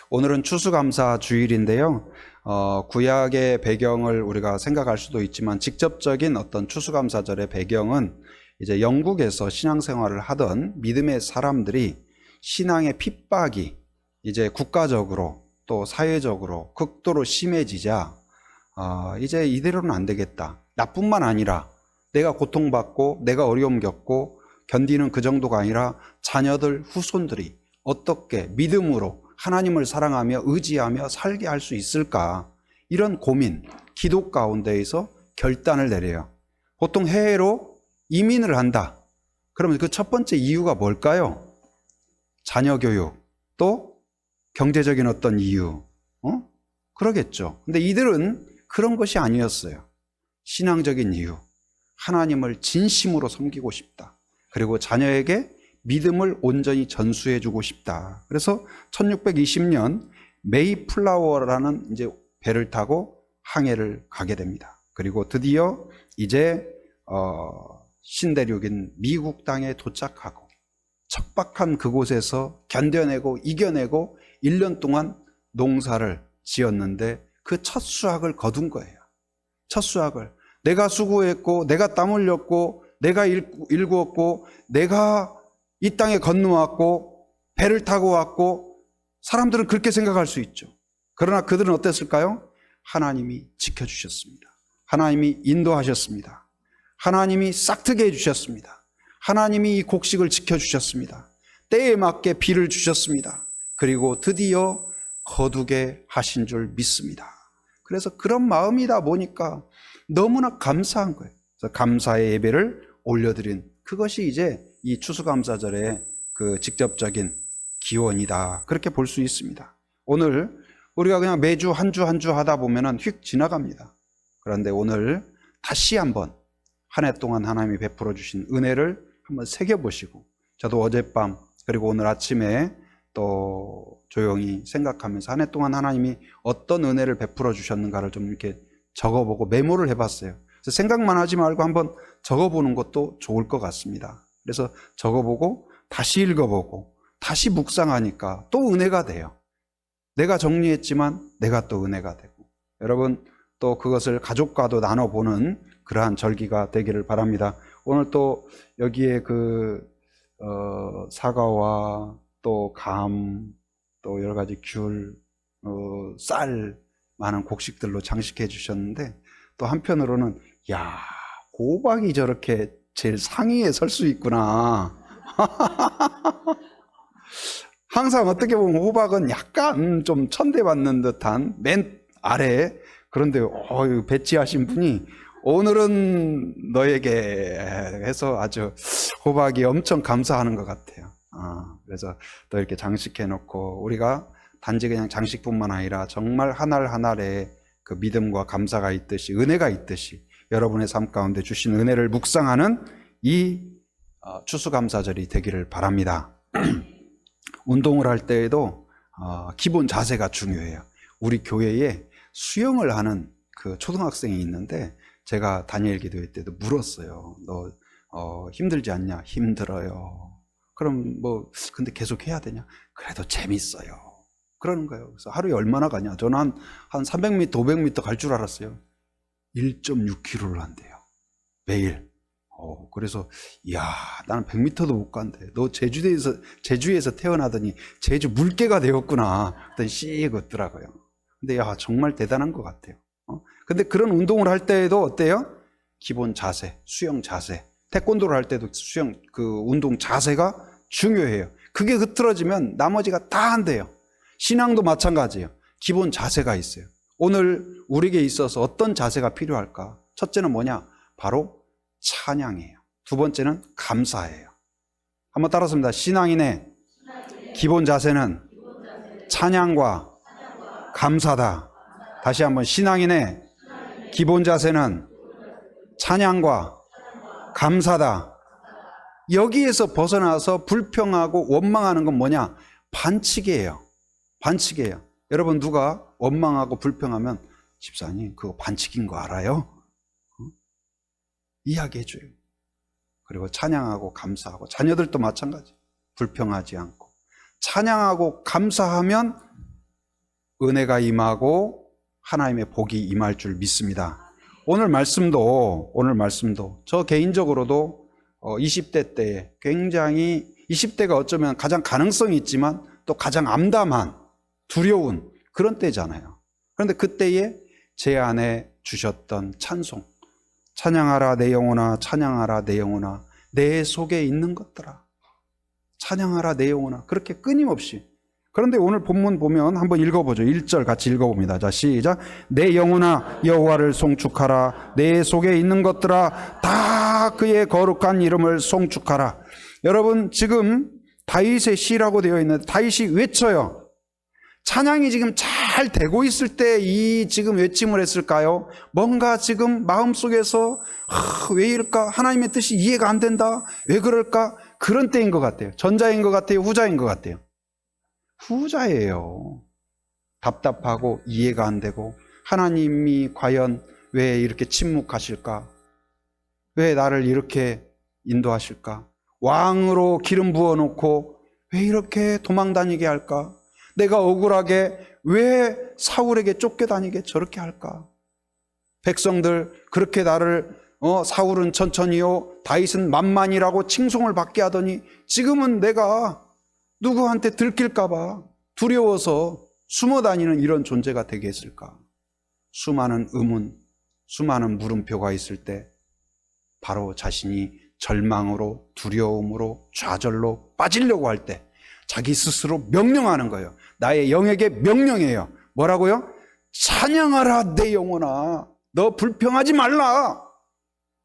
오늘은 추수감사 주일인데요. 구약의 배경을 우리가 생각할 수도 있지만 직접적인 어떤 추수감사절의 배경은 이제 영국에서 신앙생활을 하던 믿음의 사람들이 신앙의 핍박이 이제 국가적으로 또 사회적으로 극도로 심해지자 이제 이대로는 안 되겠다. 나뿐만 아니라 내가 고통받고 내가 어려움 겪고 견디는 그 정도가 아니라 자녀들 후손들이 어떻게 믿음으로 하나님을 사랑하며 의지하며 살게 할 수 있을까, 이런 고민, 기도 가운데에서 결단을 내려요. 보통 해외로 이민을 한다. 그러면 그 첫 번째 이유가 뭘까요? 자녀 교육, 또 경제적인 어떤 이유, 그러겠죠. 근데 이들은 그런 것이 아니었어요. 신앙적인 이유, 하나님을 진심으로 섬기고 싶다. 그리고 자녀에게 믿음을 온전히 전수해주고 싶다. 그래서 1620년 메이플라워라는 이제 배를 타고 항해를 가게 됩니다. 그리고 드디어 이제 신대륙인 미국 땅에 도착하고 척박한 그곳에서 견뎌내고 이겨내고 1년 동안 농사를 지었는데 그 첫 수확을 거둔 거예요. 첫 수확을. 내가 수고했고 내가 땀 흘렸고 내가 일구었고 내가 이 땅에 건너왔고 배를 타고 왔고, 사람들은 그렇게 생각할 수 있죠. 그러나 그들은 어땠을까요? 하나님이 지켜주셨습니다. 하나님이 인도하셨습니다. 하나님이 싹트게 해주셨습니다. 하나님이 이 곡식을 지켜주셨습니다. 때에 맞게 비를 주셨습니다. 그리고 드디어 거두게 하신 줄 믿습니다. 그래서 그런 마음이다 보니까 너무나 감사한 거예요. 그래서 감사의 예배를 올려드린, 그것이 이제 이 추수감사절의 그 직접적인 기원이다, 그렇게 볼 수 있습니다. 오늘 우리가 그냥 매주 한 주 한 주 하다 보면은 휙 지나갑니다. 그런데 오늘 다시 한번 한 해 동안 하나님이 베풀어 주신 은혜를 한번 새겨보시고, 저도 어젯밤 그리고 오늘 아침에 또 조용히 생각하면서 한 해 동안 하나님이 어떤 은혜를 베풀어 주셨는가를 좀 이렇게 적어보고 메모를 해봤어요. 그래서 생각만 하지 말고 한번 적어보는 것도 좋을 것 같습니다. 그래서 적어보고 다시 읽어보고 다시 묵상하니까 또 은혜가 돼요. 내가 정리했지만 내가 또 은혜가 되고, 여러분 또 그것을 가족과도 나눠보는 그러한 절기가 되기를 바랍니다. 오늘 또 여기에 사과와 또 감, 또 여러 가지 귤, 쌀, 많은 곡식들로 장식해 주셨는데, 또 한편으로는 야, 호박이 저렇게 제일 상위에 설 수 있구나. 항상 어떻게 보면 호박은 약간 좀 천대받는 듯한 맨 아래, 그런데 배치하신 분이 오늘은 너에게 해서 아주 호박이 엄청 감사하는 것 같아요. 그래서 또 이렇게 장식해 놓고, 우리가 단지 그냥 장식뿐만 아니라 정말 한 알 한 알에 그 믿음과 감사가 있듯이, 은혜가 있듯이 여러분의 삶 가운데 주신 은혜를 묵상하는 이 추수감사절이 되기를 바랍니다. 운동을 할 때에도 기본 자세가 중요해요. 우리 교회에 수영을 하는 그 초등학생이 있는데, 제가 다니엘 기도회 때도 물었어요. 너 힘들지 않냐? 힘들어요. 그럼 근데 계속 해야 되냐? 그래도 재밌어요. 그러는 거예요. 그래서 하루에 얼마나 가냐? 저는 한 300m, 500m 갈 줄 알았어요. 1.6km를 한대요. 매일. 그래서, 이야, 나는 100m도 못 간대. 너 제주에서 태어나더니 제주 물개가 되었구나. 그랬더니 씩 웃더라고요. 근데 야, 정말 대단한 것 같아요. 근데 그런 운동을 할 때에도 어때요? 기본 자세, 수영 자세. 태권도를 할 때도 운동 자세가 중요해요. 그게 흐트러지면 나머지가 다 안 돼요. 신앙도 마찬가지예요. 기본 자세가 있어요. 오늘 우리에게 있어서 어떤 자세가 필요할까? 첫째는 뭐냐? 바로 찬양이에요. 두 번째는 감사예요. 한번 따라합니다. 신앙인의 기본 자세는 찬양과 감사다. 다시 한번, 신앙인의 기본 자세는 찬양과 감사다. 여기에서 벗어나서 불평하고 원망하는 건 뭐냐? 반칙이에요. 반칙이에요. 여러분, 누가 원망하고 불평하면, 집사님 그거 반칙인 거 알아요? 이야기해줘요. 그리고 찬양하고 감사하고, 자녀들도 마찬가지. 불평하지 않고 찬양하고 감사하면 은혜가 임하고 하나님의 복이 임할 줄 믿습니다. 오늘 말씀도 저 개인적으로도 20대 때에 굉장히 20대가 어쩌면 가장 가능성이 있지만 또 가장 암담한 두려운 그런 때잖아요. 그런데 그때에 제 안에 주셨던 찬송, 찬양하라 내 영혼아, 찬양하라 내 영혼아, 내 속에 있는 것들아, 찬양하라 내 영혼아, 그렇게 끊임없이. 그런데 오늘 본문 보면 한번 읽어보죠. 1절 같이 읽어봅니다. 자, 시작. 내 영혼아 여호와를 송축하라, 내 속에 있는 것들아 다 그의 거룩한 이름을 송축하라. 여러분, 지금 다윗의 시라고 되어 있는데 다윗이 외쳐요. 찬양이 지금 잘 되고 있을 때 이 지금 외침을 했을까요? 뭔가 지금 마음속에서 왜 이럴까? 하나님의 뜻이 이해가 안 된다. 왜 그럴까? 그런 때인 것 같아요. 전자인 것 같아요? 후자인 것 같아요? 후자예요. 답답하고 이해가 안 되고 하나님이 과연 왜 이렇게 침묵하실까? 왜 나를 이렇게 인도하실까? 왕으로 기름 부어놓고 왜 이렇게 도망다니게 할까? 내가 억울하게 왜 사울에게 쫓겨다니게 저렇게 할까? 백성들 그렇게 나를 사울은 천천히요 다윗은 만만이라고 칭송을 받게 하더니 지금은 내가 누구한테 들킬까 봐 두려워서 숨어다니는 이런 존재가 되게 했을까? 수많은 의문, 수많은 물음표가 있을 때 바로 자신이 절망으로 두려움으로 좌절로 빠지려고 할 때 자기 스스로 명령하는 거예요. 나의 영에게 명령해요. 뭐라고요? 찬양하라 내 영혼아, 너 불평하지 말라.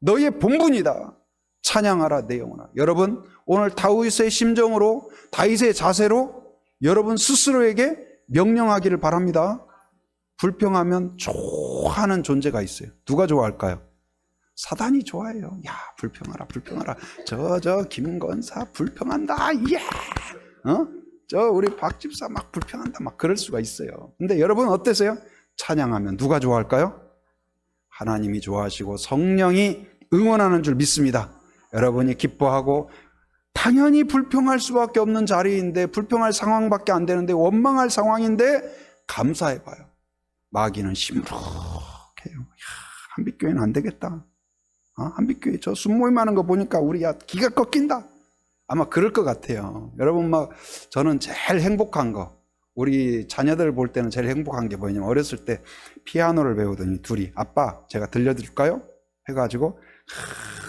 너의 본분이다. 찬양하라 내 영혼아. 여러분, 오늘 다윗의 심정으로 다윗의 자세로 여러분 스스로에게 명령하기를 바랍니다. 불평하면 좋아하는 존재가 있어요. 누가 좋아할까요? 사단이 좋아해요. 야, 불평하라, 불평하라. 저 김건사 불평한다. 예. 저 우리 박 집사 막 불평한다. 막 그럴 수가 있어요. 근데 여러분 어떠세요? 찬양하면 누가 좋아할까요? 하나님이 좋아하시고 성령이 응원하는 줄 믿습니다. 여러분이 기뻐하고 당연히 불평할 수밖에 없는 자리인데 불평할 상황밖에 안 되는데 원망할 상황인데 감사해봐요. 마귀는 시무룩해요. 한빛교회는 안 되겠다. 한빛교회 저 순모임 하는 거 보니까 우리 기가 꺾인다. 아마 그럴 것 같아요. 여러분 저는 제일 행복한 거 우리 자녀들 볼 때는 제일 행복한 게 뭐냐면 어렸을 때 피아노를 배우더니 둘이 아빠 제가 들려드릴까요? 해가지고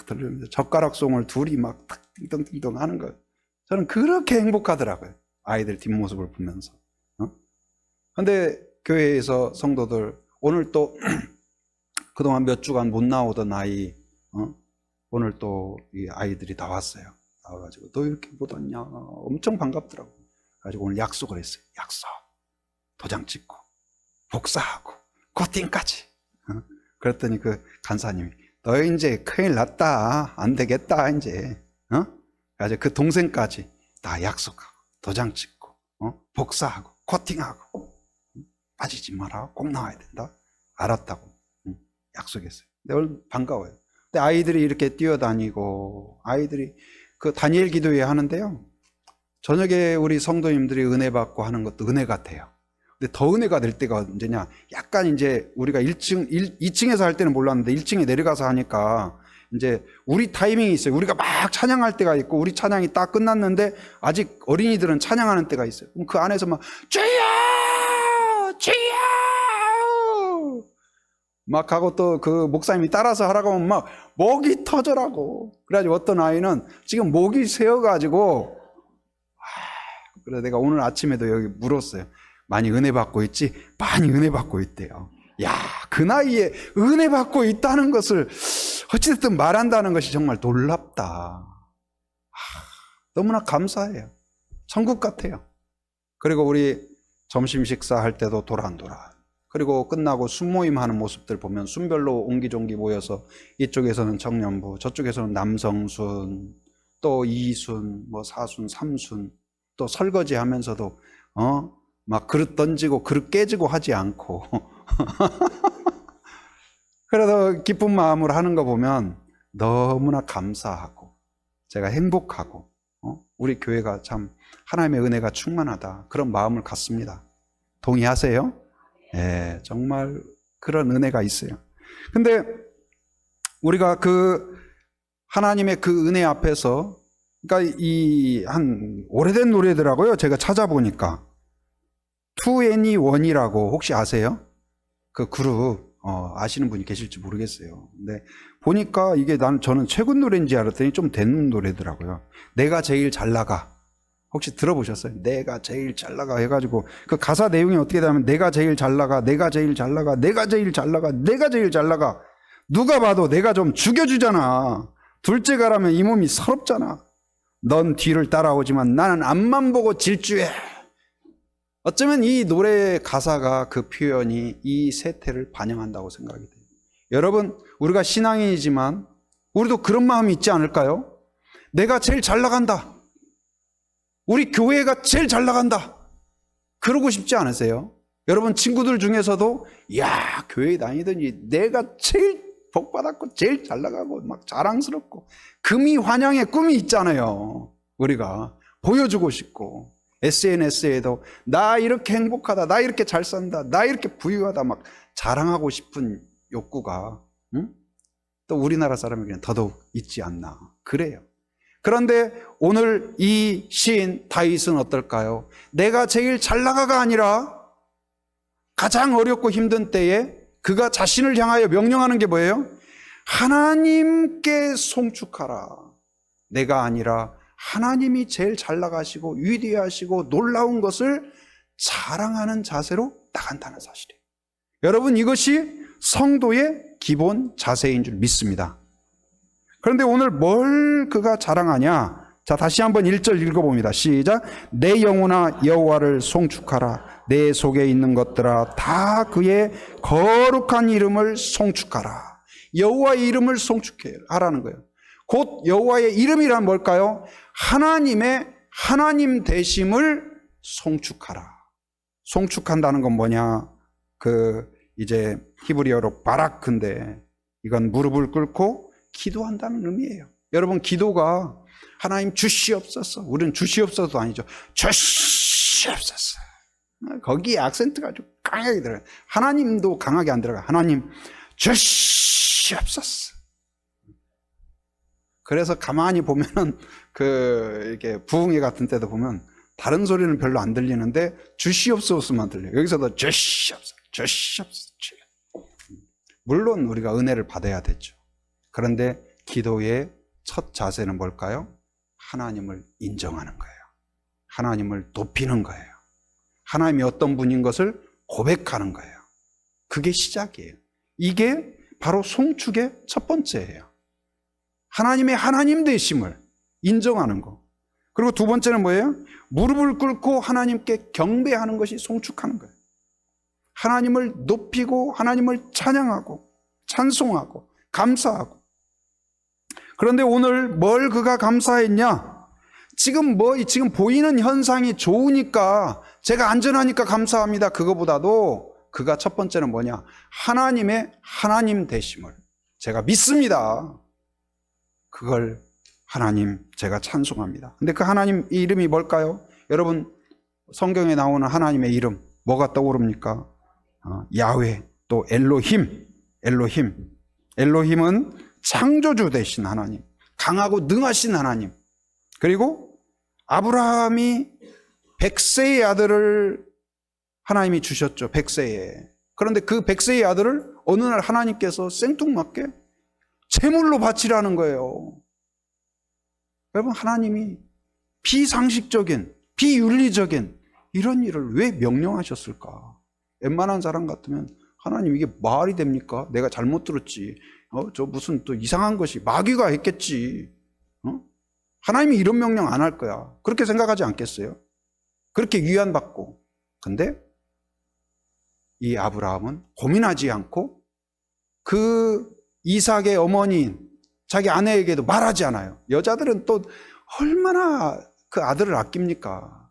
들려주면서 젓가락송을 둘이 막 탁 띵동띵동 하는 거예요. 저는 그렇게 행복하더라고요. 아이들 뒷모습을 보면서. 근데 교회에서 성도들 오늘 또 그동안 몇 주간 못 나오던 아이 오늘 또 이 아이들이 나왔어요. 나와가지고 너 이렇게 못 왔냐 엄청 반갑더라고. 가지고 오늘 약속을 했어요. 약속 도장 찍고 복사하고 코팅까지. 그랬더니 그 간사님이 너 이제 큰일 났다 안 되겠다 이제 가지고 그 동생까지 다 약속하고 도장 찍고 복사하고 코팅하고 빠지지 마라 꼭 나와야 된다. 알았다고 약속했어요. 근데 오늘 반가워요. 근데 아이들이 이렇게 뛰어다니고 아이들이 그 다니엘 기도회 하는데요. 저녁에 우리 성도님들이 은혜 받고 하는 것도 은혜 같아요. 근데 더 은혜가 될 때가 언제냐? 약간 이제 우리가 2층에서 할 때는 몰랐는데 1층에 내려가서 하니까 이제 우리 타이밍이 있어요. 우리가 막 찬양할 때가 있고 우리 찬양이 딱 끝났는데 아직 어린이들은 찬양하는 때가 있어요. 그럼 그 안에서 막 주여! 주여! 막 하고 또 그 목사님이 따라서 하라고 하면 막 목이 터져라고. 그래가지고 어떤 아이는 지금 목이 새어가지고 그래서 내가 오늘 아침에도 여기 물었어요. 많이 은혜 받고 있지? 많이 은혜 받고 있대요. 야, 그 나이에 은혜 받고 있다는 것을 어찌됐든 말한다는 것이 정말 놀랍다. 너무나 감사해요. 천국 같아요. 그리고 우리 점심 식사할 때도 도란도란. 그리고 끝나고 순모임 하는 모습들 보면 순별로 옹기종기 모여서 이쪽에서는 청년부, 저쪽에서는 남성순, 또 이순, 뭐 사순, 삼순, 또 설거지 하면서도 막 그릇 던지고 그릇 깨지고 하지 않고 그래도 기쁜 마음으로 하는 거 보면 너무나 감사하고 제가 행복하고 우리 교회가 참 하나님의 은혜가 충만하다 그런 마음을 갖습니다. 동의하세요? 예, 정말 그런 은혜가 있어요. 근데 우리가 그 하나님의 그 은혜 앞에서, 그러니까 이 한 오래된 노래더라고요. 제가 찾아보니까 2NE1이라고 혹시 아세요? 그 그룹 아시는 분이 계실지 모르겠어요. 근데 보니까 이게 저는 최근 노래인지 알았더니 좀 된 노래더라고요. 내가 제일 잘 나가. 혹시 들어보셨어요? 내가 제일 잘 나가 해가지고 그 가사 내용이 어떻게 되냐면 내가 제일 잘 나가, 내가 제일 잘 나가, 내가 제일 잘 나가, 내가 제일 잘 나가. 누가 봐도 내가 좀 죽여주잖아. 둘째 가라면 이 몸이 서럽잖아. 넌 뒤를 따라오지만 나는 앞만 보고 질주해. 어쩌면 이 노래 가사가 그 표현이 이 세태를 반영한다고 생각이 돼요. 여러분, 우리가 신앙인이지만 우리도 그런 마음이 있지 않을까요? 내가 제일 잘 나간다. 우리 교회가 제일 잘 나간다. 그러고 싶지 않으세요? 여러분 친구들 중에서도 야, 교회 다니더니 내가 제일 복받았고 제일 잘 나가고 막 자랑스럽고 금이 환영의 꿈이 있잖아요. 우리가 보여주고 싶고 SNS에도 나 이렇게 행복하다, 나 이렇게 잘 산다, 나 이렇게 부유하다 막 자랑하고 싶은 욕구가 또 우리나라 사람에게는 더더욱 있지 않나 그래요. 그런데 오늘 이 시인 다윗은 어떨까요? 내가 제일 잘 나가가 아니라 가장 어렵고 힘든 때에 그가 자신을 향하여 명령하는 게 뭐예요? 하나님께 송축하라. 내가 아니라 하나님이 제일 잘 나가시고 위대하시고 놀라운 것을 자랑하는 자세로 나간다는 사실이에요. 여러분, 이것이 성도의 기본 자세인 줄 믿습니다. 그런데 오늘 뭘 그가 자랑하냐? 자, 다시 한번 1절 읽어봅니다. 시작. 내 영혼아 여호와를 송축하라. 내 속에 있는 것들아 다 그의 거룩한 이름을 송축하라. 여호와의 이름을 송축하라는 거예요. 곧 여호와의 이름이란 뭘까요? 하나님의 하나님 되심을 송축하라. 송축한다는 건 뭐냐? 이제 히브리어로 바라크인데 이건 무릎을 꿇고 기도한다는 의미예요. 여러분, 기도가 하나님 주시옵소서. 우리는 주시옵소서도 아니죠. 주시옵소서. 거기에 악센트가 아주 강하게 들어가요. 하나님도 강하게 안 들어가요. 하나님 주시옵소서. 그래서 가만히 보면은 이렇게 부흥회 같은 때도 보면 다른 소리는 별로 안 들리는데 주시옵소서만 들려요. 여기서도 주시옵소서, 주시옵소서. 물론 우리가 은혜를 받아야 되죠. 그런데 기도의 첫 자세는 뭘까요? 하나님을 인정하는 거예요. 하나님을 높이는 거예요. 하나님이 어떤 분인 것을 고백하는 거예요. 그게 시작이에요. 이게 바로 송축의 첫 번째예요. 하나님의 하나님 되심을 인정하는 거. 그리고 두 번째는 뭐예요? 무릎을 꿇고 하나님께 경배하는 것이 송축하는 거예요. 하나님을 높이고 하나님을 찬양하고 찬송하고 감사하고. 그런데 오늘 뭘 그가 감사했냐? 지금 보이는 현상이 좋으니까, 제가 안전하니까 감사합니다. 그거보다도 그가 첫 번째는 뭐냐? 하나님의 하나님 되심을 제가 믿습니다. 그걸 하나님 제가 찬송합니다. 근데 그 하나님 이름이 뭘까요? 여러분, 성경에 나오는 하나님의 이름 뭐가 떠오릅니까? 야훼, 또 엘로힘. 엘로힘은 창조주 되신 하나님, 강하고 능하신 하나님. 그리고 아브라함이 100세의 아들을 하나님이 주셨죠. 100세에. 그런데 그 100세의 아들을 어느 날 하나님께서 생뚱맞게 제물로 바치라는 거예요. 여러분, 하나님이 비상식적인, 비윤리적인 이런 일을 왜 명령하셨을까? 웬만한 사람 같으면 하나님 이게 말이 됩니까? 내가 잘못 들었지. 저 무슨 또 이상한 것이 마귀가 했겠지. 하나님이 이런 명령 안 할 거야. 그렇게 생각하지 않겠어요? 그렇게 위안받고. 근데 이 아브라함은 고민하지 않고 그 이삭의 어머니인 자기 아내에게도 말하지 않아요. 여자들은 또 얼마나 그 아들을 아낍니까?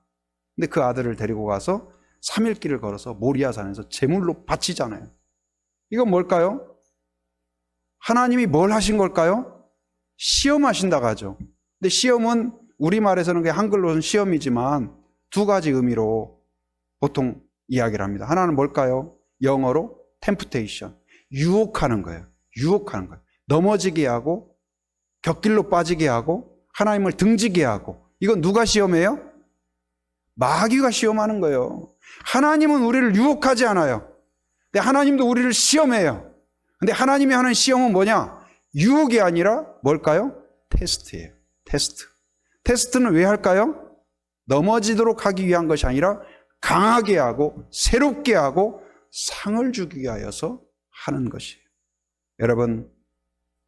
근데 그 아들을 데리고 가서 3일 길을 걸어서 모리아산에서 제물로 바치잖아요. 이건 뭘까요? 하나님이 뭘 하신 걸까요? 시험하신다고 하죠. 근데 시험은 우리말에서는 그냥 한글로는 시험이지만 두 가지 의미로 보통 이야기를 합니다. 하나는 뭘까요? 영어로 temptation, 유혹하는 거예요. 유혹하는 거예요. 넘어지게 하고 곁길로 빠지게 하고 하나님을 등지게 하고. 이건 누가 시험해요? 마귀가 시험하는 거예요. 하나님은 우리를 유혹하지 않아요. 근데 하나님도 우리를 시험해요. 근데 하나님이 하는 시험은 뭐냐? 유혹이 아니라 뭘까요? 테스트예요. 테스트. 테스트는 왜 할까요? 넘어지도록 하기 위한 것이 아니라 강하게 하고 새롭게 하고 상을 주기 위하여서 하는 것이에요. 여러분,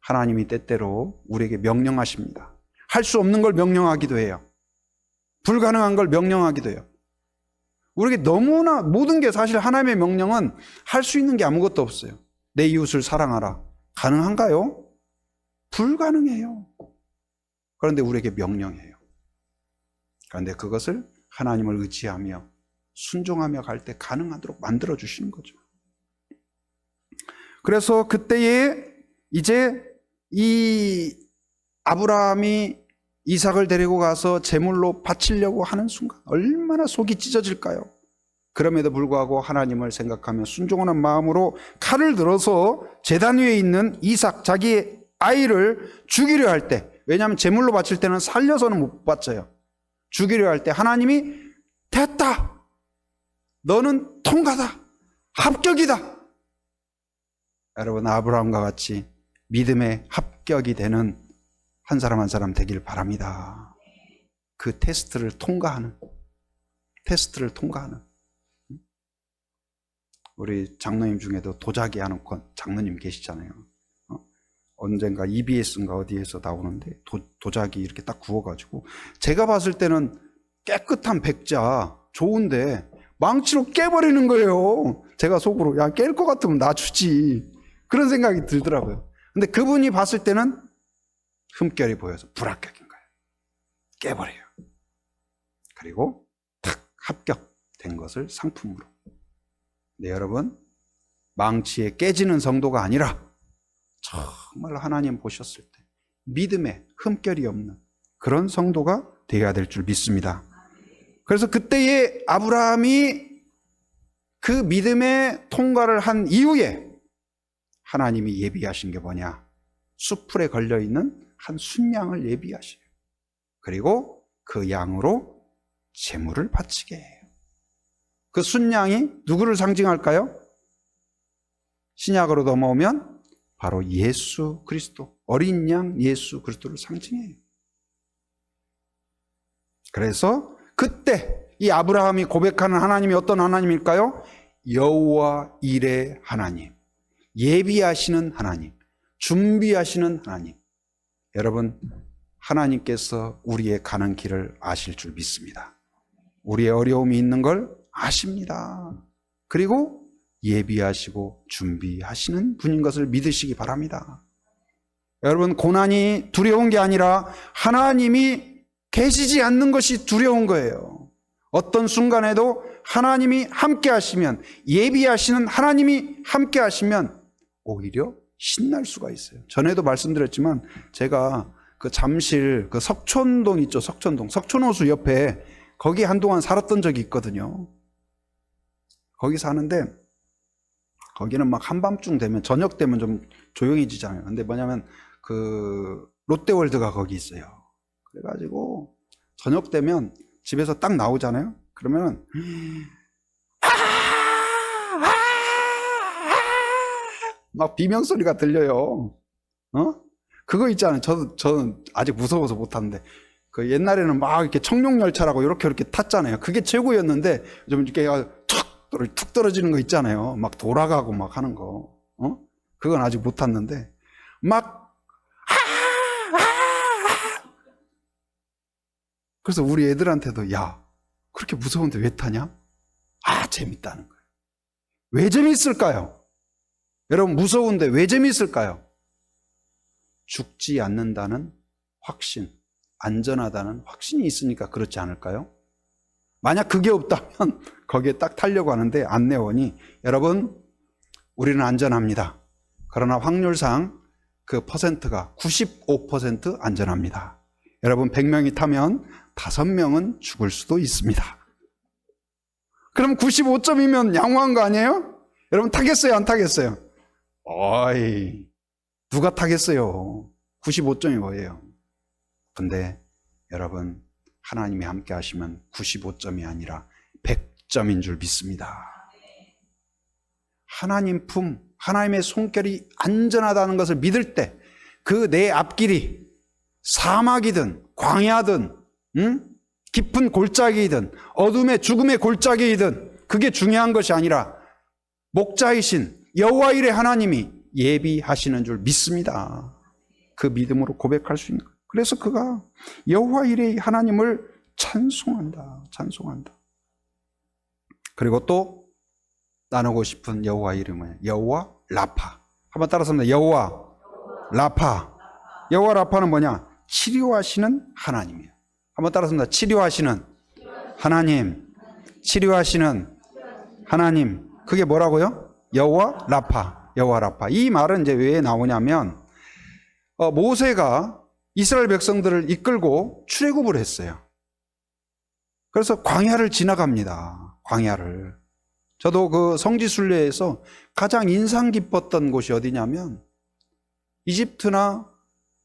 하나님이 때때로 우리에게 명령하십니다. 할 수 없는 걸 명령하기도 해요. 불가능한 걸 명령하기도 해요. 우리에게 너무나 모든 게 사실 하나님의 명령은 할 수 있는 게 아무것도 없어요. 내 이웃을 사랑하라. 가능한가요? 불가능해요. 그런데 우리에게 명령해요. 그런데 그것을 하나님을 의지하며 순종하며 갈 때 가능하도록 만들어 주시는 거죠. 그래서 그때에 이제 이 아브라함이 이삭을 데리고 가서 제물로 바치려고 하는 순간 얼마나 속이 찢어질까요? 그럼에도 불구하고 하나님을 생각하며 순종하는 마음으로 칼을 들어서 제단 위에 있는 이삭, 자기의 아이를 죽이려 할 때, 왜냐하면 제물로 바칠 때는 살려서는 못 바쳐요. 죽이려 할 때 하나님이 됐다! 너는 통과다! 합격이다! 여러분, 아브라함과 같이 믿음의 합격이 되는 한 사람 한 사람 되길 바랍니다. 그 테스트를 통과하는. 우리 장로님 중에도 도자기 하는 장로님 계시잖아요. 언젠가 EBS인가 어디에서 나오는데 도자기 이렇게 딱 구워가지고 제가 봤을 때는 깨끗한 백자 좋은데 망치로 깨버리는 거예요. 제가 속으로 야, 깰 것 같으면 나 주지. 그런 생각이 들더라고요. 근데 그분이 봤을 때는 흠결이 보여서 불합격인 거예요. 깨버려요. 그리고 탁 합격된 것을 상품으로. 네, 여러분, 망치에 깨지는 성도가 아니라 정말 하나님 보셨을 때 믿음에 흠결이 없는 그런 성도가 되어야 될 줄 믿습니다. 그래서 그때의 아브라함이 그 믿음의 통과를 한 이후에 하나님이 예비하신 게 뭐냐? 수풀에 걸려있는 한 순양을 예비하셔요. 그리고 그 양으로 제물을 바치게 해요. 그 순양이 누구를 상징할까요? 신약으로 넘어오면 바로 예수 그리스도, 어린 양 예수 그리스도를 상징해요. 그래서 그때 이 아브라함이 고백하는 하나님이 어떤 하나님일까요? 여호와 일의 하나님, 예비하시는 하나님, 준비하시는 하나님. 여러분, 하나님께서 우리의 가는 길을 아실 줄 믿습니다. 우리의 어려움이 있는 걸 아십니다. 그리고 예비하시고 준비하시는 분인 것을 믿으시기 바랍니다. 여러분, 고난이 두려운 게 아니라 하나님이 계시지 않는 것이 두려운 거예요. 어떤 순간에도 하나님이 함께 하시면, 예비하시는 하나님이 함께 하시면 오히려 신날 수가 있어요. 전에도 말씀드렸지만 제가 그 잠실 그 석촌동 있죠. 석촌호수 옆에 거기 한동안 살았던 적이 있거든요. 거기 사는데 거기는 막 한밤중 되면, 저녁 되면 좀 조용해지잖아요. 근데 뭐냐면 그 롯데월드가 거기 있어요. 그래가지고 저녁 되면 집에서 딱 나오잖아요. 그러면 막 비명소리가 들려요. 그거 있잖아요. 저는 아직 무서워서 못하는데, 그 옛날에는 막 이렇게 청룡열차라고 이렇게 탔잖아요. 그게 최고였는데, 좀 이렇게 툭 떨어지는 거 있잖아요. 막 돌아가고 막 하는 거. 그건 아직 못 탔는데, 막, 그래서 우리 애들한테도, 야, 그렇게 무서운데 왜 타냐? 재밌다는 거예요. 왜 재밌을까요? 여러분, 무서운데 왜 재밌을까요? 죽지 않는다는 확신, 안전하다는 확신이 있으니까 그렇지 않을까요? 만약 그게 없다면 거기에 딱 타려고 하는데 안내원이, 여러분, 우리는 안전합니다. 그러나 확률상 그 퍼센트가 95% 안전합니다. 여러분, 100명이 타면 5명은 죽을 수도 있습니다. 그럼 95점이면 양호한 거 아니에요? 여러분 타겠어요, 안 타겠어요? 어이, 누가 타겠어요? 95점이 뭐예요? 근데 여러분, 하나님이 함께 하시면 95점이 아니라 100점인 줄 믿습니다. 하나님 품, 하나님의 손결이 안전하다는 것을 믿을 때 그 내 앞길이 사막이든 광야든 깊은 골짜기이든 어둠의 죽음의 골짜기이든 그게 중요한 것이 아니라 목자이신 여호와 일의 하나님이 예비하시는 줄 믿습니다. 그 믿음으로 고백할 수 있는 거예요. 그래서 그가 여호와 일의 하나님을 찬송한다. 그리고 또 나누고 싶은 여호와 이름은 여호와 라파. 한번 따라서 합니다. 여호와 라파. 여호와 라파는 뭐냐? 치료하시는 하나님이에요. 한번 따라서 합니다. 치료하시는 하나님. 치료하시는 하나님. 그게 뭐라고요? 여호와 라파. 여호와 라파. 이 말은 이제 왜 나오냐면 모세가 이스라엘 백성들을 이끌고 출애굽을 했어요. 그래서 광야를 지나갑니다. 광야를. 저도 그 성지순례에서 가장 인상 깊었던 곳이 어디냐면 이집트나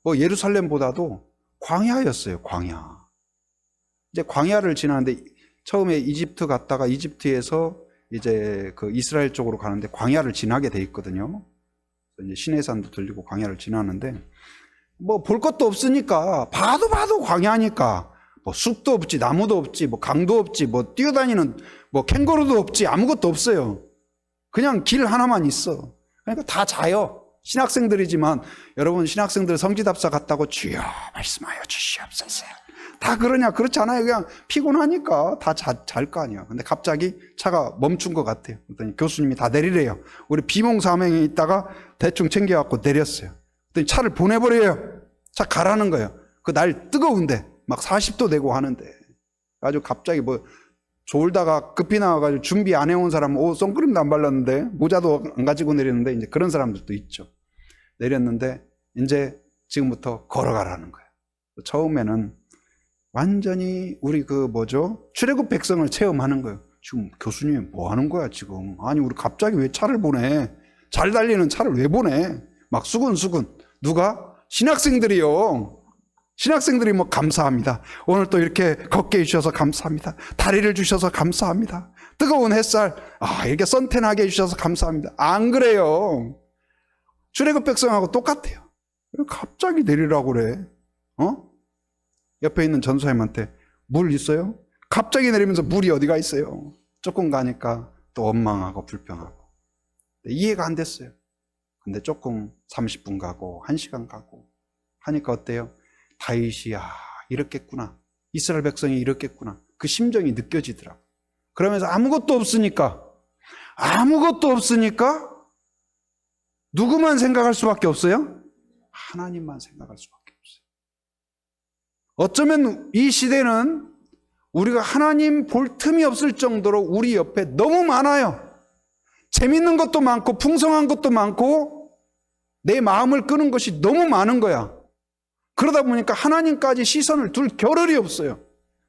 뭐 예루살렘보다도 광야였어요. 광야. 이제 광야를 지나는데 처음에 이집트 갔다가 이집트에서 이제 그 이스라엘 쪽으로 가는데 광야를 지나게 돼 있거든요. 이제 시내산도 들리고 광야를 지나는데 뭐 볼 것도 없으니까 봐도 광야니까 뭐 숲도 없지, 나무도 없지, 뭐 강도 없지, 뭐 뛰어다니는 뭐 캥거루도 없지, 아무것도 없어요. 그냥 길 하나만 있어. 그러니까 다 자요. 신학생들이지만 여러분 신학생들 성지답사 갔다고 주여 말씀하여 주시옵소서. 다 그러냐? 그렇지 않아요. 그냥 피곤하니까 다 잘 거 아니야. 근데 갑자기 차가 멈춘 것 같아요. 그랬더니 교수님이 다 내리래요. 우리 비몽사몽에 있다가 대충 챙겨갖고 내렸어요. 그랬더니 차를 보내버려요. 차 가라는 거예요. 그 날 뜨거운데 막 40도 되고 하는데 아주 갑자기 뭐 졸다가 급히 나와가지고 준비 안 해온 사람은 선크림도 안 발랐는데 모자도 안 가지고 내렸는데 이제 그런 사람들도 있죠. 내렸는데 이제 지금부터 걸어가라는 거예요. 처음에는 완전히 우리 출애굽 백성을 체험하는 거예요. 지금 교수님이 뭐 하는 거야 지금? 아니 우리 갑자기 왜 차를 보내? 잘 달리는 차를 왜 보내? 막 수근수근. 누가? 신학생들이요. 신학생들이 뭐 감사합니다. 오늘 또 이렇게 걷게 해주셔서 감사합니다. 다리를 주셔서 감사합니다. 뜨거운 햇살 이렇게 선탠하게 해주셔서 감사합니다. 안 그래요. 출애굽 백성하고 똑같아요. 갑자기 내리라고 그래. 옆에 있는 전사님한테 물 있어요? 갑자기 내리면서 물이 어디가 있어요? 조금 가니까 또 원망하고 불평하고. 이해가 안 됐어요. 근데 조금 30분 가고 1시간 가고 하니까 어때요? 다윗이 이렇겠구나. 이스라엘 백성이 이렇겠구나. 그 심정이 느껴지더라고. 그러면서 아무것도 없으니까 누구만 생각할 수밖에 없어요? 하나님만 생각할 수밖에 없어요. 어쩌면 이 시대는 우리가 하나님 볼 틈이 없을 정도로 우리 옆에 너무 많아요. 재밌는 것도 많고 풍성한 것도 많고 내 마음을 끄는 것이 너무 많은 거야. 그러다 보니까 하나님까지 시선을 둘 겨를이 없어요.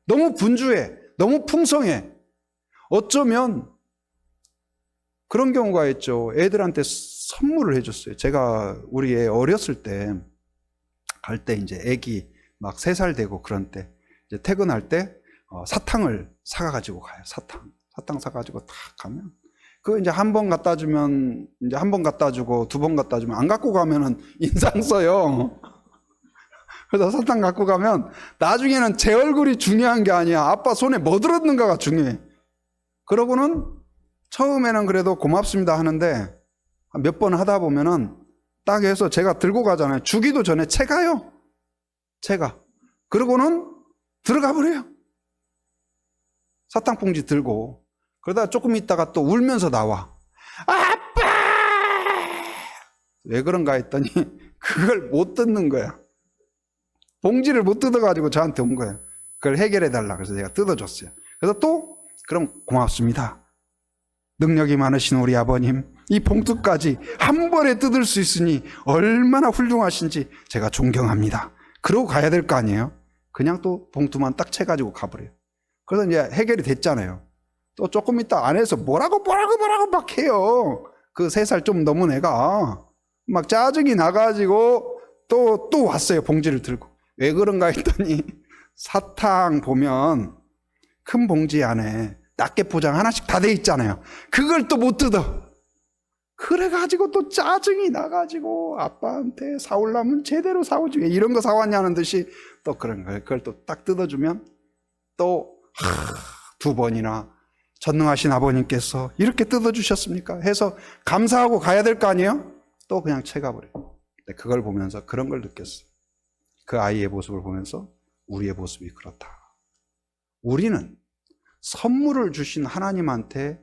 너무 분주해. 너무 풍성해. 어쩌면 그런 경우가 있죠. 애들한테 선물을 해줬어요. 제가 우리 애 어렸을 때 갈 때 이제 애기 막 3살 되고 그런 때 이제 퇴근할 때 사탕을 사가지고 가요. 사탕 사가지고 딱 가면 그 이제 한 번 갖다 주면 이제 한 번 갖다 주고 2번 갖다 주면 안 갖고 가면은 인상 써요. 그래서 사탕 갖고 가면 나중에는 제 얼굴이 중요한 게 아니야. 아빠 손에 뭐 들었는가가 중요해. 그러고는 처음에는 그래도 고맙습니다 하는데 몇 번 하다 보면은 딱 해서 제가 들고 가잖아요. 주기도 전에 채가요. 채가. 그러고는 들어가 버려요. 사탕봉지 들고. 그러다가 조금 있다가 또 울면서 나와. 아빠! 왜 그런가 했더니 그걸 못 뜯는 거야. 봉지를 못 뜯어가지고 저한테 온 거예요. 그걸 해결해달라. 그래서 제가 뜯어줬어요. 그래서 또 그럼 고맙습니다. 능력이 많으신 우리 아버님, 이 봉투까지 한 번에 뜯을 수 있으니 얼마나 훌륭하신지 제가 존경합니다. 그러고 가야 될 거 아니에요? 그냥 또 봉투만 딱 채가지고 가버려요. 그래서 이제 해결이 됐잖아요. 또 조금 있다 안에서 뭐라고 막 해요. 그 3살 좀 넘은 애가 막 짜증이 나가지고 또 왔어요. 봉지를 들고. 왜 그런가 했더니 사탕 보면 큰 봉지 안에 낱개 포장 하나씩 다 돼 있잖아요. 그걸 또 못 뜯어. 그래가지고 또 짜증이 나가지고 아빠한테 사오려면 제대로 사오지 왜 이런 거 사왔냐는 듯이 또 그런 거예요. 그걸 또 딱 뜯어주면 또 2번이나 전능하신 아버님께서 이렇게 뜯어주셨습니까? 해서 감사하고 가야 될 거 아니에요? 또 그냥 채가버려요. 근데 그걸 보면서 그런 걸 느꼈어요. 그 아이의 모습을 보면서 우리의 모습이 그렇다. 우리는 선물을 주신 하나님한테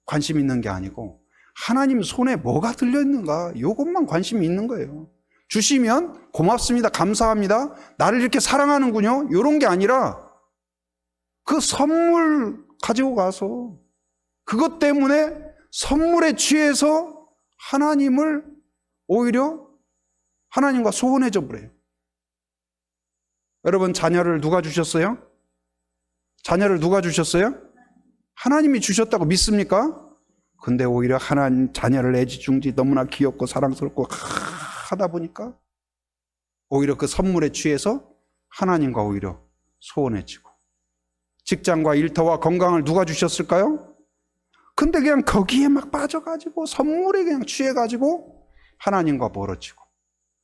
관심 있는 게 아니고 하나님 손에 뭐가 들려있는가 이것만 관심이 있는 거예요. 주시면 고맙습니다. 감사합니다. 나를 이렇게 사랑하는군요. 이런 게 아니라 그 선물 가지고 가서 그것 때문에 선물에 취해서 하나님을 오히려 하나님과 소원해져 버려요. 여러분 자녀를 누가 주셨어요? 자녀를 누가 주셨어요? 하나님이 주셨다고 믿습니까? 근데 오히려 하나님 자녀를 애지중지 너무나 귀엽고 사랑스럽고 하다 보니까 오히려 그 선물에 취해서 하나님과 오히려 소원해지고 직장과 일터와 건강을 누가 주셨을까요? 근데 그냥 거기에 막 빠져가지고 선물에 그냥 취해가지고 하나님과 멀어지고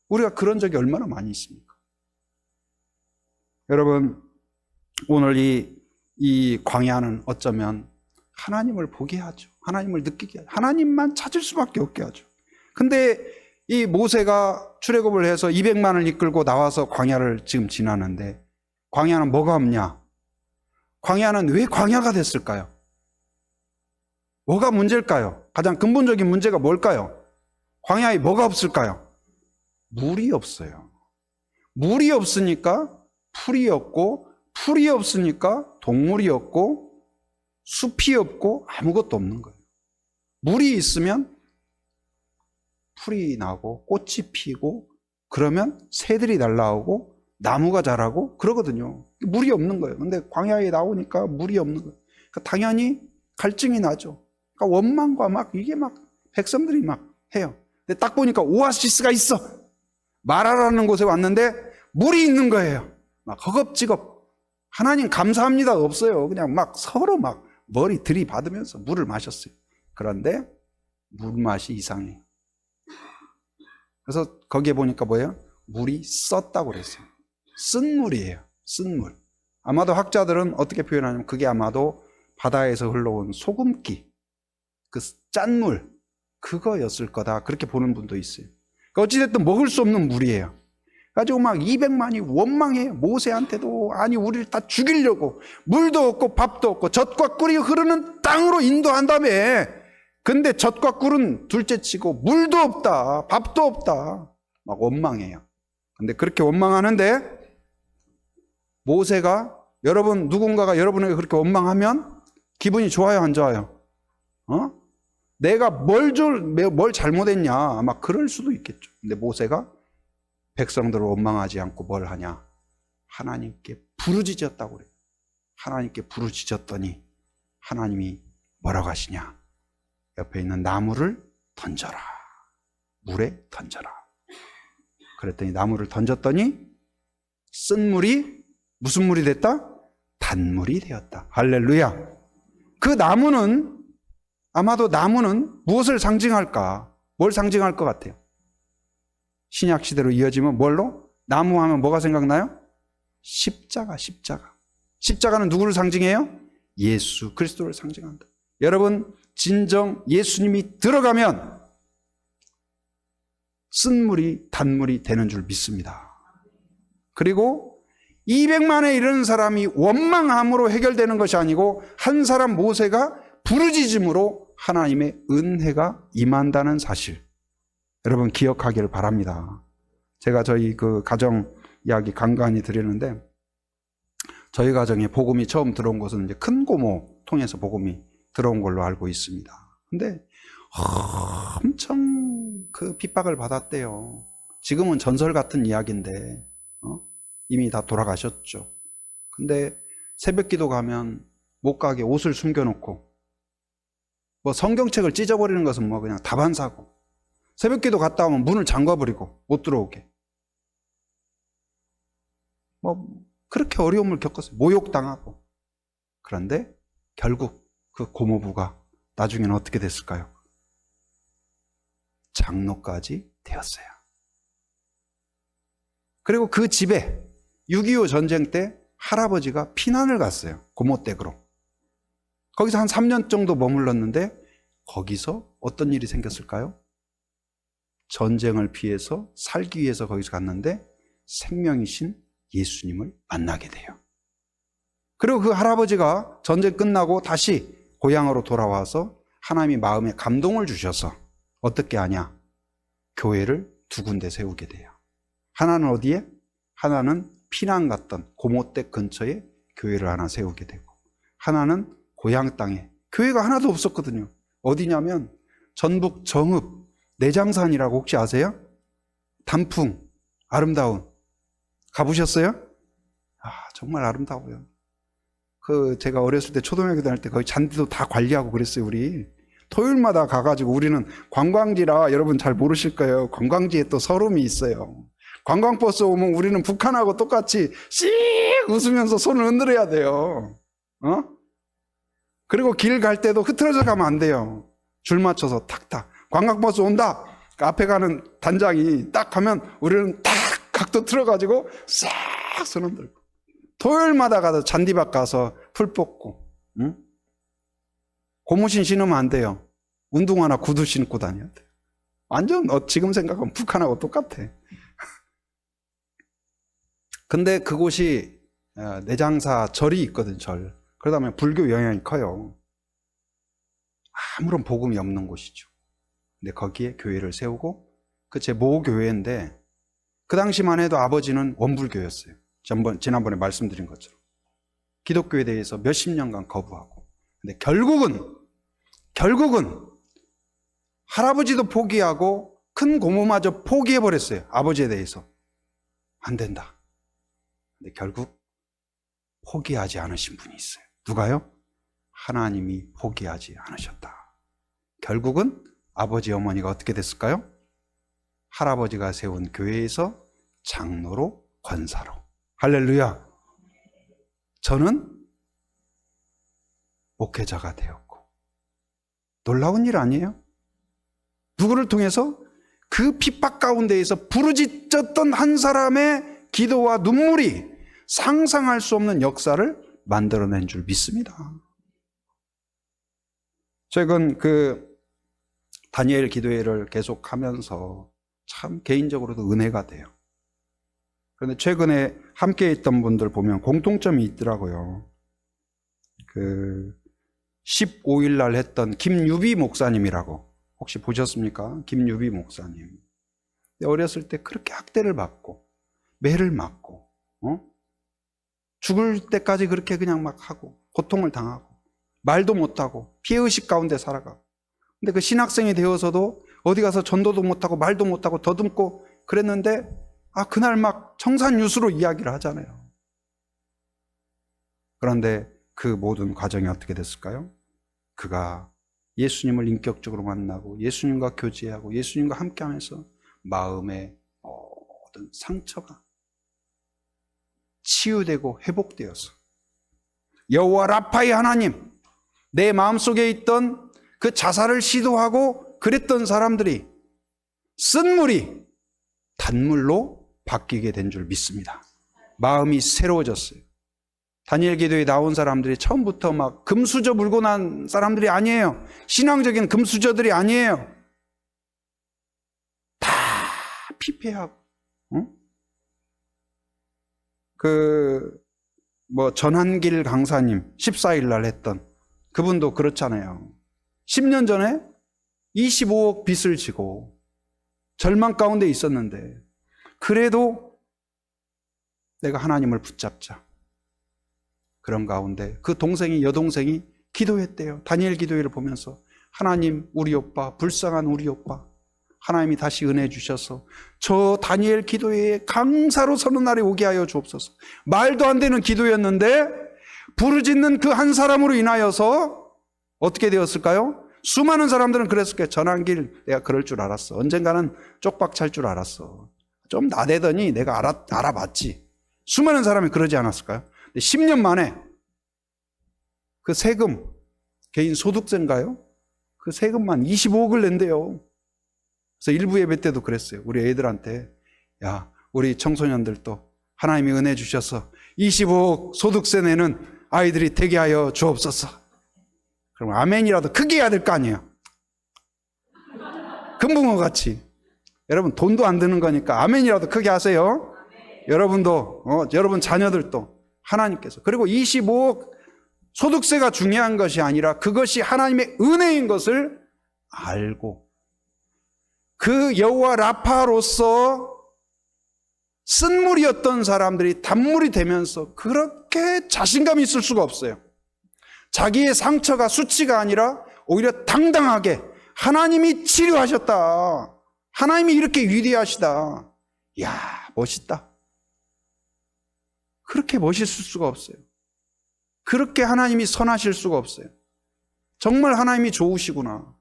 우리가 그런 적이 얼마나 많이 있습니까? 여러분 오늘 이 광야는 어쩌면 하나님을 보게 하죠. 하나님을 느끼게 하죠. 하나님만 찾을 수밖에 없게 하죠. 근데 이 모세가 출애굽을 해서 200만을 이끌고 나와서 광야를 지금 지나는데 광야는 뭐가 없냐? 광야는 왜 광야가 됐을까요? 뭐가 문제일까요? 가장 근본적인 문제가 뭘까요? 광야에 뭐가 없을까요? 물이 없어요. 물이 없으니까 풀이 없고 풀이 없으니까 동물이 없고 숲이 없고 아무것도 없는 거예요. 물이 있으면 풀이 나고 꽃이 피고 그러면 새들이 날아오고 나무가 자라고 그러거든요. 물이 없는 거예요. 근데 광야에 나오니까 물이 없는 거예요. 그러니까 당연히 갈증이 나죠. 그러니까 원망과 막 이게 막 백성들이 막 해요. 근데 딱 보니까 오아시스가 있어. 마라라는 곳에 왔는데 물이 있는 거예요. 막 허겁지겁. 하나님 감사합니다 없어요. 그냥 막 서로 막 머리 들이받으면서 물을 마셨어요. 그런데 물맛이 이상해요. 그래서 거기에 보니까 뭐예요? 물이 썼다고 그랬어요. 쓴 물이에요. 쓴 물. 아마도 학자들은 어떻게 표현하냐면 그게 아마도 바다에서 흘러온 소금기, 그 짠물, 그거였을 거다. 그렇게 보는 분도 있어요. 그러니까 어찌됐든 먹을 수 없는 물이에요. 가지고 막 200만이 원망해. 모세한테도 아니 우리를 다 죽이려고 물도 없고 밥도 없고 젖과 꿀이 흐르는 땅으로 인도한다며. 근데 젖과 꿀은 둘째치고 물도 없다. 밥도 없다. 막 원망해요. 근데 그렇게 원망하는데 모세가 여러분 누군가가 여러분에게 그렇게 원망하면 기분이 좋아요 안 좋아요? 내가 뭘 잘못했냐 막 그럴 수도 있겠죠. 근데 모세가 백성들을 원망하지 않고 뭘 하냐? 하나님께 부르짖었다고 그래요. 하나님께 부르짖었더니 하나님이 뭐라고 하시냐? 옆에 있는 나무를 던져라. 물에 던져라. 그랬더니 나무를 던졌더니 쓴 물이 무슨 물이 됐다? 단물이 되었다. 할렐루야. 그 나무는 아마도 나무는 무엇을 상징할까? 뭘 상징할 것 같아요? 신약 시대로 이어지면 뭘로? 나무 하면 뭐가 생각나요? 십자가. 십자가는 누구를 상징해요? 예수 그리스도를 상징한다. 여러분 진정 예수님이 들어가면 쓴 물이 단물이 되는 줄 믿습니다. 그리고 200만에 이르는 사람이 원망함으로 해결되는 것이 아니고 한 사람 모세가 부르짖음으로 하나님의 은혜가 임한다는 사실 여러분 기억하기를 바랍니다. 제가 저희 그 가정 이야기 간간히 드리는데 저희 가정에 복음이 처음 들어온 것은 이제 큰 고모 통해서 복음이 들어온 걸로 알고 있습니다. 근데 엄청 그 핍박을 받았대요. 지금은 전설 같은 이야기인데 이미 다 돌아가셨죠. 근데 새벽 기도 가면 못 가게 옷을 숨겨놓고, 뭐 성경책을 찢어버리는 것은 뭐 그냥 다반사고, 새벽기도 갔다 오면 문을 잠가버리고 못 들어오게. 뭐 그렇게 어려움을 겪었어요. 모욕당하고. 그런데 결국 그 고모부가 나중에는 어떻게 됐을까요? 장로까지 되었어요. 그리고 그 집에 6.25 전쟁 때 할아버지가 피난을 갔어요. 고모 댁으로. 거기서 한 3년 정도 머물렀는데 거기서 어떤 일이 생겼을까요? 전쟁을 피해서 살기 위해서 거기서 갔는데 생명이신 예수님을 만나게 돼요. 그리고 그 할아버지가 전쟁 끝나고 다시 고향으로 돌아와서 하나님이 마음에 감동을 주셔서 어떻게 하냐? 교회를 두 군데 세우게 돼요. 하나는 어디에? 하나는 피난 갔던 고모 댁 근처에 교회를 하나 세우게 되고, 하나는 고향 땅에. 교회가 하나도 없었거든요. 어디냐면 전북 정읍 내장산이라고 혹시 아세요? 단풍 아름다운, 가보셨어요? 아, 정말 아름다워요. 제가 어렸을 때 초등학교 다닐 때 거기 잔디도 다 관리하고 그랬어요. 우리 토요일마다 가가지고, 우리는 관광지라 여러분 잘 모르실 거예요. 관광지에 또 서름이 있어요. 관광버스 오면 우리는 북한하고 똑같이 씩 웃으면서 손을 흔들어야 돼요. 그리고 길 갈 때도 흐트러져 가면 안 돼요. 줄 맞춰서 탁탁. 관광버스 온다. 앞에 가는 단장이 딱 하면 우리는 딱 각도 틀어가지고 싹 손 흔들고. 토요일마다 가서 잔디밭 가서 풀 뽑고. 고무신 신으면 안 돼요. 운동화나 구두 신고 다녀야 돼요. 완전 지금 생각하면 북한하고 똑같아. 근데 그곳이 내장사 절이 있거든, 절. 그러다 보면 불교 영향이 커요. 아무런 복음이 없는 곳이죠. 근데 거기에 교회를 세우고, 그 제 모교회인데 그 당시만 해도 아버지는 원불교였어요. 지난번에 말씀드린 것처럼 기독교에 대해서 몇십 년간 거부하고. 근데 결국은 할아버지도 포기하고 큰 고모마저 포기해버렸어요. 아버지에 대해서. 안 된다. 근데 결국 포기하지 않으신 분이 있어요. 누가요? 하나님이 포기하지 않으셨다. 결국은 아버지 어머니가 어떻게 됐을까요? 할아버지가 세운 교회에서 장로로 권사로. 할렐루야. 저는 목회자가 되었고. 놀라운 일 아니에요? 누구를 통해서? 그 핍박 가운데에서 부르짖었던 한 사람의 기도와 눈물이 상상할 수 없는 역사를 만들어낸 줄 믿습니다. 최근 다니엘 기도회를 계속하면서 참 개인적으로도 은혜가 돼요. 그런데 최근에 함께 있던 분들 보면 공통점이 있더라고요. 15일 날 했던 김유비 목사님이라고 혹시 보셨습니까? 김유비 목사님. 어렸을 때 그렇게 학대를 받고 매를 맞고 죽을 때까지 그렇게 그냥 막 하고 고통을 당하고 말도 못하고 피해의식 가운데 살아가고. 근데 그 신학생이 되어서도 어디 가서 전도도 못하고 말도 못하고 더듬고 그랬는데 그날 막 청산유수로 이야기를 하잖아요. 그런데 그 모든 과정이 어떻게 됐을까요? 그가 예수님을 인격적으로 만나고 예수님과 교제하고 예수님과 함께하면서 마음의 모든 상처가 치유되고 회복되어서 여호와 라파의 하나님, 내 마음속에 있던 그 자살을 시도하고 그랬던 사람들이 쓴 물이 단물로 바뀌게 된 줄 믿습니다. 마음이 새로워졌어요. 다니엘 기도에 나온 사람들이 처음부터 막 금수저 물고 난 사람들이 아니에요. 신앙적인 금수저들이 아니에요. 다 피폐하고, 전한길 강사님 14일 날 했던 그분도 그렇잖아요. 10년 전에 25억 빚을 지고 절망 가운데 있었는데 그래도 내가 하나님을 붙잡자. 그런 가운데 그 여동생이 기도했대요. 다니엘 기도회를 보면서 하나님, 우리 오빠, 불쌍한 우리 오빠, 하나님이 다시 은혜 주셔서 저 다니엘 기도회에 강사로 서는 날이 오게 하여 주옵소서. 말도 안 되는 기도였는데 부르짖는 그 한 사람으로 인하여서 어떻게 되었을까요? 수많은 사람들은 그랬을 거예요. 전환길 내가 그럴 줄 알았어. 언젠가는 쪽박 찰 줄 알았어. 좀 나대더니 내가 알아봤지. 수많은 사람이 그러지 않았을까요? 10년 만에 그 세금, 개인 소득세인가요? 그 세금만 25억을 낸대요. 그래서 일부 예배 때도 그랬어요. 우리 애들한테, 야, 우리 청소년들도 하나님이 은혜 주셔서 25억 소득세 내는 아이들이 되게 하여 주옵소서. 그럼 아멘이라도 크게 해야 될 거 아니에요. 금붕어 같이. 여러분 돈도 안 드는 거니까 아멘이라도 크게 하세요. 여러분도 여러분 자녀들도 하나님께서. 그리고 25억 소득세가 중요한 것이 아니라 그것이 하나님의 은혜인 것을 알고 그 여호와 라파로서 쓴물이었던 사람들이 단물이 되면서 그렇게 자신감이 있을 수가 없어요. 자기의 상처가 수치가 아니라 오히려 당당하게 하나님이 치료하셨다. 하나님이 이렇게 위대하시다. 이야, 멋있다. 그렇게 멋있을 수가 없어요. 그렇게 하나님이 선하실 수가 없어요. 정말 하나님이 좋으시구나.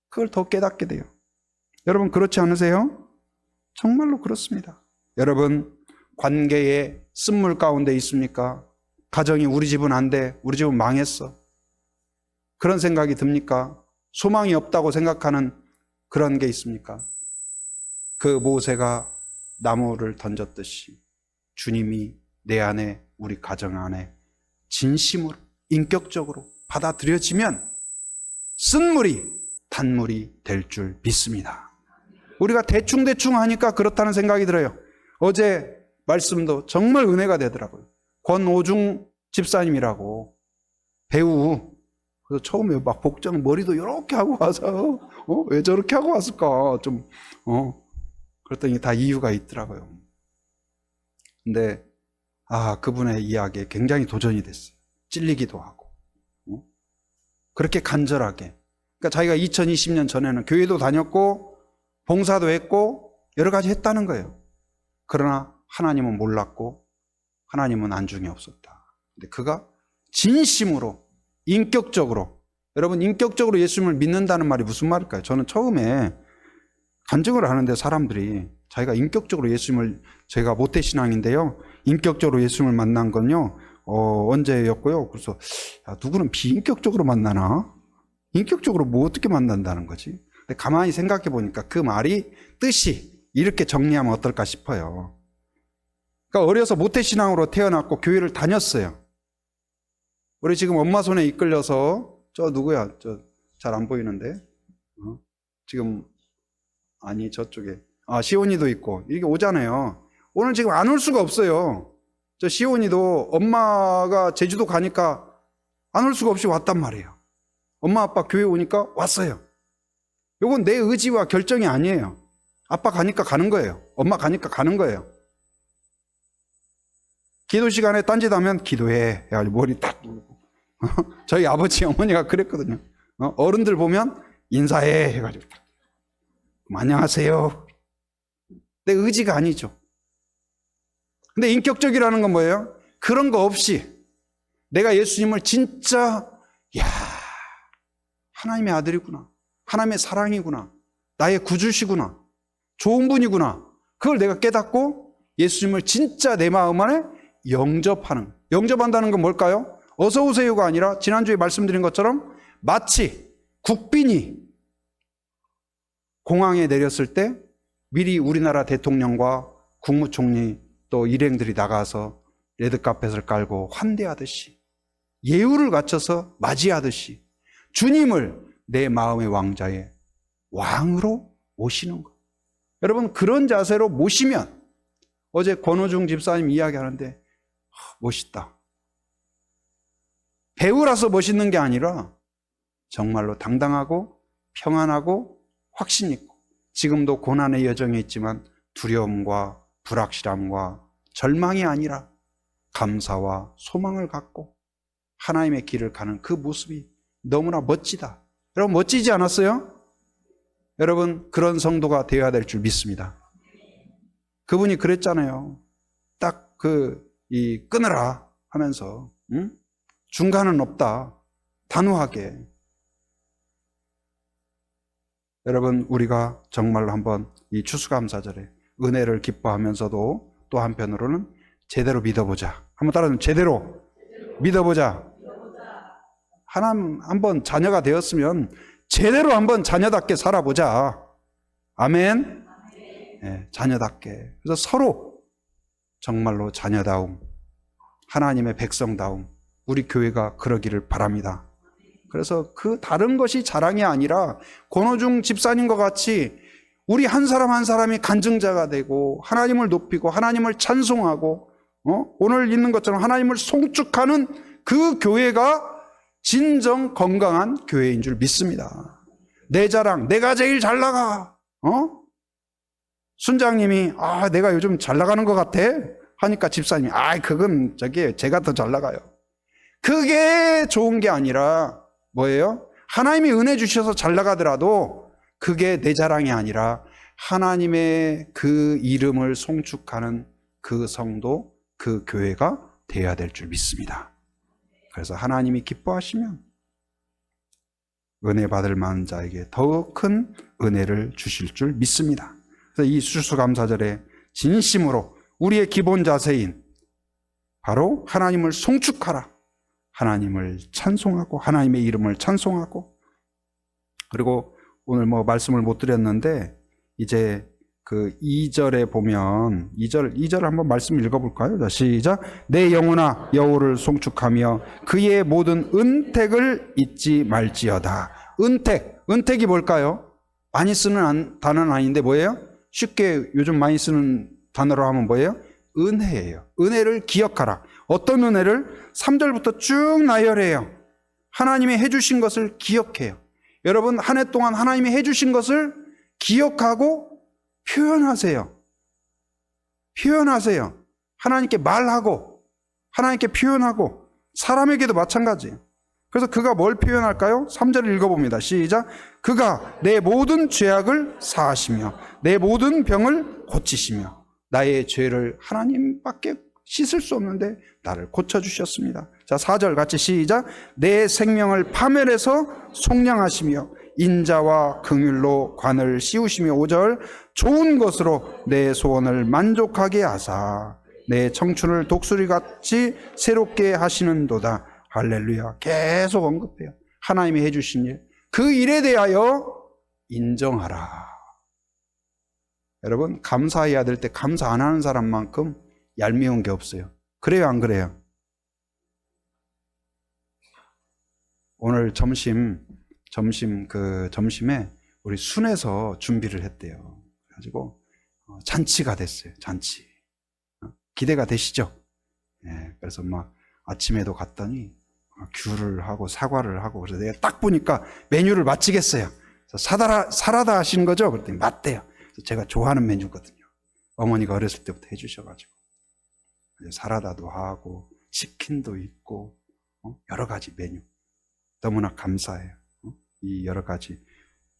그걸 더 깨닫게 돼요. 여러분 그렇지 않으세요? 정말로 그렇습니다. 여러분 관계의 쓴물 가운데 있습니까? 가정이 우리 집은 안 돼. 우리 집은 망했어. 그런 생각이 듭니까? 소망이 없다고 생각하는 그런 게 있습니까? 그 모세가 나무를 던졌듯이 주님이 내 안에 우리 가정 안에 진심으로 인격적으로 받아들여지면 쓴물이 단물이 될 줄 믿습니다. 우리가 대충대충 하니까 그렇다는 생각이 들어요. 어제 말씀도 정말 은혜가 되더라고요. 권오중 집사님이라고 배우. 그래서 처음에 막 복장 머리도 이렇게 하고 와서 왜 저렇게 하고 왔을까 좀 그랬더니 다 이유가 있더라고요. 근데 그분의 이야기에 굉장히 도전이 됐어요. 찔리기도 하고 그렇게 간절하게. 그러니까 자기가 2020년 전에는 교회도 다녔고 봉사도 했고 여러 가지 했다는 거예요. 그러나 하나님은 몰랐고 하나님은 안중에 없었다. 근데 그가 진심으로 인격적으로, 여러분 인격적으로 예수님을 믿는다는 말이 무슨 말일까요? 저는 처음에 간증을 하는데 사람들이 자기가 인격적으로 예수님을, 제가 모태신앙인데요, 인격적으로 예수님을 만난 건요 언제였고요. 그래서 누구는 비인격적으로 만나나? 인격적으로 뭐 어떻게 만난다는 거지? 근데 가만히 생각해 보니까 그 말이 뜻이 이렇게 정리하면 어떨까 싶어요. 그러니까 어려서 모태신앙으로 태어났고 교회를 다녔어요. 우리 지금 엄마 손에 이끌려서 저 누구야? 저 잘 안 보이는데 지금 아니 저쪽에 시온이도 있고 이게 오잖아요. 오늘 지금 안 올 수가 없어요. 저 시온이도 엄마가 제주도 가니까 안 올 수가 없이 왔단 말이에요. 엄마 아빠 교회 오니까 왔어요. 이건 내 의지와 결정이 아니에요. 아빠 가니까 가는 거예요. 엄마 가니까 가는 거예요. 기도 시간에 딴짓하면 기도해 해가지고 머리 딱 누르고 저희 아버지 어머니가 그랬거든요. 어른들 보면 인사해 해가지고 안녕하세요. 내 의지가 아니죠. 근데 인격적이라는 건 뭐예요? 그런 거 없이 내가 예수님을 진짜 하나님의 아들이구나, 하나님의 사랑이구나, 나의 구주시구나, 좋은 분이구나, 그걸 내가 깨닫고 예수님을 진짜 내 마음 안에 영접하는, 영접한다는 건 뭘까요? 어서 오세요가 아니라 지난주에 말씀드린 것처럼 마치 국빈이 공항에 내렸을 때 미리 우리나라 대통령과 국무총리 또 일행들이 나가서 레드카펫을 깔고 환대하듯이 예우를 갖춰서 맞이하듯이 주님을 내 마음의 왕자의 왕으로 모시는 것. 여러분 그런 자세로 모시면, 어제 권오중 집사님 이야기하는데 멋있다. 배우라서 멋있는 게 아니라 정말로 당당하고 평안하고 확신 있고, 지금도 고난의 여정에 있지만 두려움과 불확실함과 절망이 아니라 감사와 소망을 갖고 하나님의 길을 가는 그 모습이 너무나 멋지다. 여러분 멋지지 않았어요? 여러분 그런 성도가 되어야 될 줄 믿습니다. 그분이 그랬잖아요. 딱 끊으라 하면서 중간은 없다. 단호하게. 여러분, 우리가 정말로 한번 이 추수감사절에 은혜를 기뻐하면서도 또 한편으로는 제대로 믿어보자. 한번 따라하면 제대로 믿어보자. 하나님 한번 자녀가 되었으면 제대로 한번 자녀답게 살아보자. 아멘. 네, 자녀답게. 그래서 서로 정말로 자녀다움, 하나님의 백성다움, 우리 교회가 그러기를 바랍니다. 그래서 그 다른 것이 자랑이 아니라 권호중 집사님과 같이 우리 한 사람 한 사람이 간증자가 되고 하나님을 높이고 하나님을 찬송하고 오늘 있는 것처럼 하나님을 송축하는 그 교회가 진정 건강한 교회인 줄 믿습니다. 내 자랑, 내가 제일 잘 나가. 순장님이 내가 요즘 잘 나가는 것 같아 하니까 집사님이 그건 제가 더 잘 나가요. 그게 좋은 게 아니라 뭐예요? 하나님이 은혜 주셔서 잘 나가더라도 그게 내 자랑이 아니라 하나님의 그 이름을 송축하는 그 성도, 그 교회가 되어야 될 줄 믿습니다. 그래서 하나님이 기뻐하시면 은혜 받을 만한 자에게 더 큰 은혜를 주실 줄 믿습니다. 그래서 이 추수감사절에 진심으로 우리의 기본 자세인 바로 하나님을 송축하라. 하나님을 찬송하고 하나님의 이름을 찬송하고, 그리고 오늘 말씀을 못 드렸는데 이제 그 2절에 보면 2절 한번 말씀 읽어볼까요? 자, 시작. 내 영혼아 여호와를 송축하며 그의 모든 은택을 잊지 말지어다. 은택이 뭘까요? 많이 쓰는 단어는 아닌데 뭐예요? 쉽게 요즘 많이 쓰는 단어로 하면 뭐예요? 은혜예요. 은혜를 기억하라. 어떤 은혜를? 3절부터 쭉 나열해요. 하나님이 해주신 것을 기억해요. 여러분, 한 해 동안 하나님이 해주신 것을 기억하고 표현하세요. 하나님께 말하고 하나님께 표현하고, 사람에게도 마찬가지예요. 그래서 그가 뭘 표현할까요? 3절을 읽어봅니다. 시작. 그가 내 모든 죄악을 사하시며 내 모든 병을 고치시며, 나의 죄를 하나님밖에 씻을 수 없는데 나를 고쳐주셨습니다. 자, 4절 같이 시작. 내 생명을 파멸해서 속량하시며 인자와 긍휼로 관을 씌우시며, 5절 좋은 것으로 내 소원을 만족하게 하사 내 청춘을 독수리같이 새롭게 하시는도다. 할렐루야. 계속 언급해요. 하나님이 해주신 일, 그 일에 대하여 인정하라. 여러분, 감사해야 될 때 감사 안 하는 사람만큼 얄미운 게 없어요. 그래요, 안 그래요? 오늘 점심에 우리 순에서 준비를 했대요. 그래가지고 잔치가 됐어요. 잔치. 기대가 되시죠? 네, 그래서 아침에도 갔더니 귤을 하고 사과를 하고, 그래서 내가 딱 보니까 메뉴를 맞히겠어요. 사라다 하시는 거죠? 그랬더니 맞대요. 그래서 제가 좋아하는 메뉴거든요. 어머니가 어렸을 때부터 해주셔가지고 사라다도 하고 치킨도 있고 여러 가지 메뉴, 너무나 감사해요. 이 여러 가지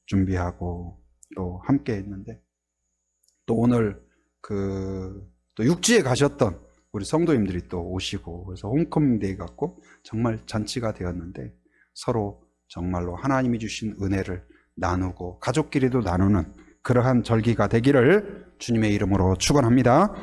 준비하고 또 함께 했는데, 또 오늘 또 육지에 가셨던 우리 성도님들이 또 오시고, 그래서 홈커밍데이 같고 정말 잔치가 되었는데, 서로 정말로 하나님이 주신 은혜를 나누고 가족끼리도 나누는 그러한 절기가 되기를 주님의 이름으로 축원합니다.